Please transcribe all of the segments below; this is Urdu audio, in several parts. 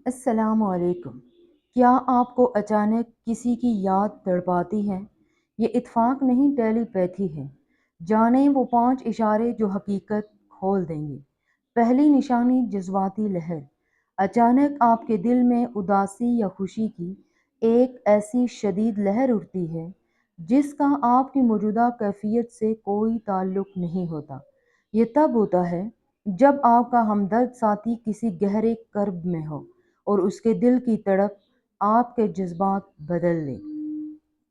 السلام علیکم۔ کیا آپ کو اچانک کسی کی یاد تڑپاتی ہے؟ یہ اتفاق نہیں، ٹیلی پیتھی ہے۔ جانیں وہ 5 اشارے جو حقیقت کھول دیں گے۔ پہلی نشانی جذباتی لہر۔ اچانک آپ کے دل میں اداسی یا خوشی کی ایک ایسی شدید لہر اٹھتی ہے جس کا آپ کی موجودہ کیفیت سے کوئی تعلق نہیں ہوتا۔ یہ تب ہوتا ہے جب آپ کا ہمدرد ساتھی کسی گہرے کرب میں ہو اور اس کے دل کی تڑپ آپ کے جذبات بدل دے۔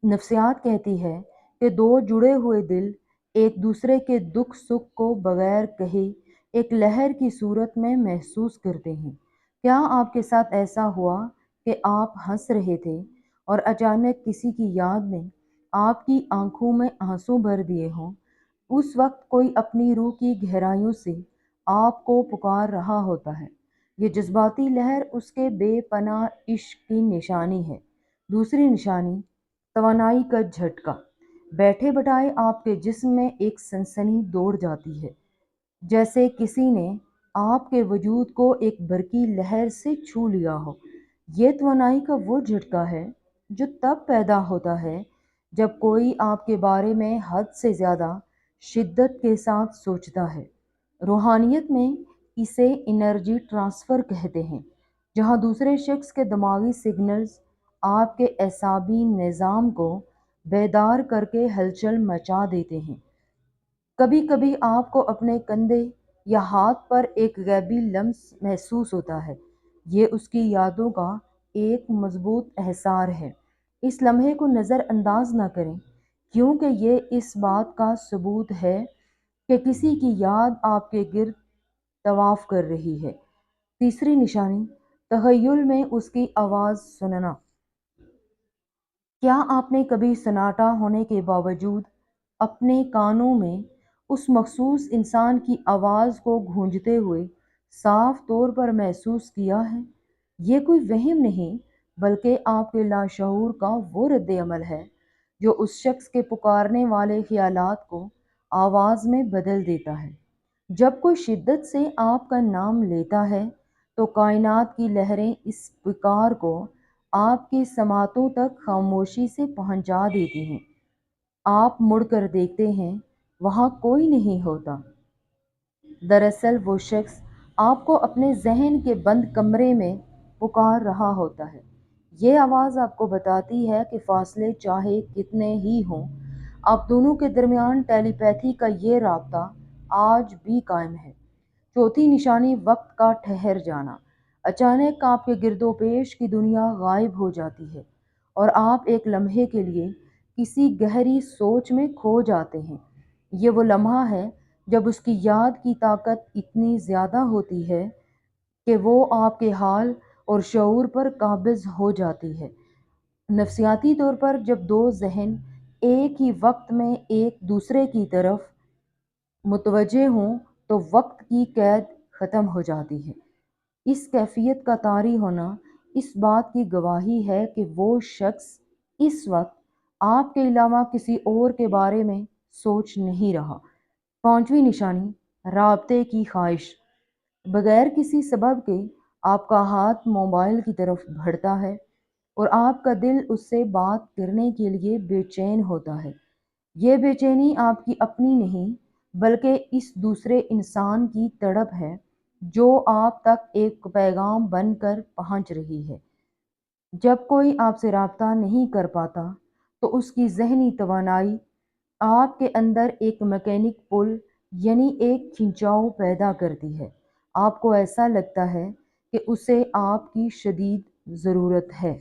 نفسیات کہتی ہے کہ دو جڑے ہوئے دل ایک دوسرے کے دکھ سکھ کو بغیر کہے ایک لہر کی صورت میں محسوس کرتے ہیں۔ کیا آپ کے ساتھ ایسا ہوا کہ آپ ہنس رہے تھے اور اچانک کسی کی یاد نے آپ کی آنکھوں میں آنسو بھر دیے ہوں؟ اس وقت کوئی اپنی روح کی گہرائیوں سے آپ کو پکار رہا ہوتا ہے۔ یہ جذباتی لہر اس کے بے پناہ عشق کی نشانی ہے۔ دوسری نشانی توانائی کا جھٹکا۔ بیٹھے بٹھائے آپ کے جسم میں ایک سنسنی دوڑ جاتی ہے، جیسے کسی نے آپ کے وجود کو ایک برقی لہر سے چھو لیا ہو۔ یہ توانائی کا وہ جھٹکا ہے جو تب پیدا ہوتا ہے جب کوئی آپ کے بارے میں حد سے زیادہ شدت کے ساتھ سوچتا ہے۔ روحانیت میں اسے انرجی ٹرانسفر کہتے ہیں، جہاں دوسرے شخص کے دماغی سگنلز آپ کے اعصابی نظام کو بیدار کر کے ہلچل مچا دیتے ہیں۔ کبھی کبھی آپ کو اپنے کندھے یا ہاتھ پر ایک غیبی لمس محسوس ہوتا ہے۔ یہ اس کی یادوں کا ایک مضبوط احسار ہے۔ اس لمحے کو نظر انداز نہ کریں، کیونکہ یہ اس بات کا ثبوت ہے کہ کسی کی یاد آپ کے گرد طواف کر رہی ہے۔ تیسری نشانی تخیل میں اس کی آواز سننا۔ کیا آپ نے کبھی سناٹا ہونے کے باوجود اپنے کانوں میں اس مخصوص انسان کی آواز کو گونجتے ہوئے صاف طور پر محسوس کیا ہے؟ یہ کوئی وہم نہیں، بلکہ آپ کے لاشعور کا وہ رد عمل ہے جو اس شخص کے پکارنے والے خیالات کو آواز میں بدل دیتا ہے۔ جب کوئی شدت سے آپ کا نام لیتا ہے تو کائنات کی لہریں اس پکار کو آپ کی سماعتوں تک خاموشی سے پہنچا دیتی ہیں۔ آپ مڑ کر دیکھتے ہیں، وہاں کوئی نہیں ہوتا۔ دراصل وہ شخص آپ کو اپنے ذہن کے بند کمرے میں پکار رہا ہوتا ہے۔ یہ آواز آپ کو بتاتی ہے کہ فاصلے چاہے کتنے ہی ہوں، آپ دونوں کے درمیان ٹیلی پیتھی کا یہ رابطہ آج بھی قائم ہے۔ چوتھی نشانی وقت کا ٹھہر جانا۔ اچانک آپ کے گرد و پیش کی دنیا غائب ہو جاتی ہے اور آپ ایک لمحے کے لیے کسی گہری سوچ میں کھو جاتے ہیں۔ یہ وہ لمحہ ہے جب اس کی یاد کی طاقت اتنی زیادہ ہوتی ہے کہ وہ آپ کے حال اور شعور پر قابض ہو جاتی ہے۔ نفسیاتی طور پر جب دو ذہن ایک ہی وقت میں ایک دوسرے کی طرف متوجہ ہوں تو وقت کی قید ختم ہو جاتی ہے۔ اس کیفیت کا طاری ہونا اس بات کی گواہی ہے کہ وہ شخص اس وقت آپ کے علاوہ کسی اور کے بارے میں سوچ نہیں رہا۔ پانچویں نشانی رابطے کی خواہش۔ بغیر کسی سبب کے آپ کا ہاتھ موبائل کی طرف بڑھتا ہے اور آپ کا دل اس سے بات کرنے کے لیے بے چین ہوتا ہے۔ یہ بے چینی آپ کی اپنی نہیں، بلکہ اس دوسرے انسان کی تڑپ ہے جو آپ تک ایک پیغام بن کر پہنچ رہی ہے۔ جب کوئی آپ سے رابطہ نہیں کر پاتا تو اس کی ذہنی توانائی آپ کے اندر ایک میکینک پل یعنی ایک کھنچاؤ پیدا کرتی ہے۔ آپ کو ایسا لگتا ہے کہ اسے آپ کی شدید ضرورت ہے۔